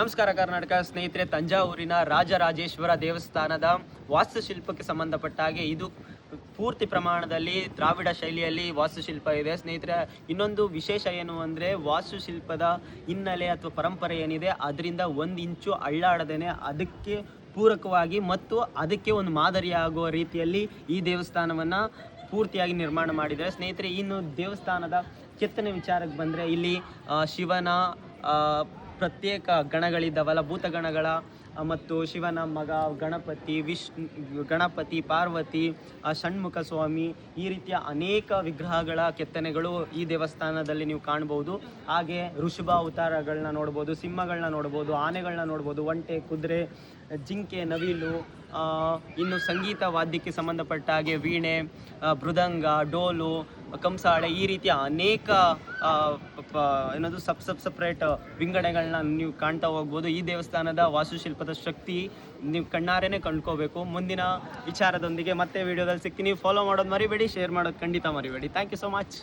ನಮಸ್ಕಾರ ಕರ್ನಾಟಕ ಸ್ನೇಹಿತರೆ, ತಂಜಾವೂರಿನ ರಾಜರಾಜೇಶ್ವರ ದೇವಸ್ಥಾನದ ವಾಸ್ತುಶಿಲ್ಪಕ್ಕೆ ಸಂಬಂಧಪಟ್ಟ ಹಾಗೆ ಇದು ಪೂರ್ತಿ ಪ್ರಮಾಣದಲ್ಲಿ ದ್ರಾವಿಡ ಶೈಲಿಯಲ್ಲಿ ವಾಸ್ತುಶಿಲ್ಪ ಇದೆ. ಸ್ನೇಹಿತರೆ, ಇನ್ನೊಂದು ವಿಶೇಷ ಏನು ಅಂದರೆ ವಾಸ್ತುಶಿಲ್ಪದ ಹಿನ್ನೆಲೆ ಅಥವಾ ಪರಂಪರೆ ಏನಿದೆ ಅದರಿಂದ 1 ಇಂಚು ಅಳ್ಳಾಡದೇನೆ ಅದಕ್ಕೆ ಪೂರಕವಾಗಿ ಮತ್ತು ಅದಕ್ಕೆ ಒಂದು ಮಾದರಿಯಾಗುವ ರೀತಿಯಲ್ಲಿ ಈ ದೇವಸ್ಥಾನವನ್ನು ಪೂರ್ತಿಯಾಗಿ ನಿರ್ಮಾಣ ಮಾಡಿದ್ದಾರೆ. ಸ್ನೇಹಿತರೆ, ಇನ್ನು ದೇವಸ್ಥಾನದ ಕೆತ್ತನೆ ವಿಚಾರಕ್ಕೆ ಬಂದರೆ ಇಲ್ಲಿ ಶಿವನ ಪ್ರತ್ಯೇಕ ಗಣಗಳಿದ್ದಾವಲ್ಲ, ಭೂತಗಣಗಳ ಮತ್ತು ಶಿವನ ಮಗ ಗಣಪತಿ, ಪಾರ್ವತಿ, ಷಣ್ಮುಖ ಸ್ವಾಮಿ, ಈ ರೀತಿಯ ಅನೇಕ ವಿಗ್ರಹಗಳ ಕೆತ್ತನೆಗಳು ಈ ದೇವಸ್ಥಾನದಲ್ಲಿ ನೀವು ಕಾಣ್ಬೋದು. ಹಾಗೆ ಋಷಭ ಅವತಾರಗಳನ್ನ ನೋಡ್ಬೋದು, ಸಿಂಹಗಳನ್ನ ನೋಡ್ಬೋದು, ಆನೆಗಳನ್ನ ನೋಡ್ಬೋದು, ಒಂಟೆ, ಕುದುರೆ, ಜಿಂಕೆ, ನವಿಲು, ಇನ್ನು ಸಂಗೀತ ವಾದ್ಯಕ್ಕೆ ಸಂಬಂಧಪಟ್ಟ ಹಾಗೆ ವೀಣೆ, ಮೃದಂಗ, ಡೋಲು, ಕಂಸಾಳೆ, ಈ ರೀತಿಯ ಅನೇಕ ಏನದು ಸಪ್ರೇಟ್ ವಿಂಗಡಗಳನ್ನ ನೀವು ಕಾಣ್ತಾ ಹೋಗ್ಬೋದು. ಈ ದೇವಸ್ಥಾನದ ವಾಸ್ತುಶಿಲ್ಪದ ಶಕ್ತಿ ನೀವು ಕಣ್ಣಾರೆನೇ ಕಂಡ್ಕೋಬೇಕು. ಮುಂದಿನ ವಿಚಾರದೊಂದಿಗೆ ಮತ್ತೆ ವಿಡಿಯೋದಲ್ಲಿ ಸಿಗ್ತೀನಿ. ಫಾಲೋ ಮಾಡೋದು ಮರಿಬೇಡಿ, ಶೇರ್ ಮಾಡೋದು ಖಂಡಿತ ಮರಿಬೇಡಿ. Thank you so much.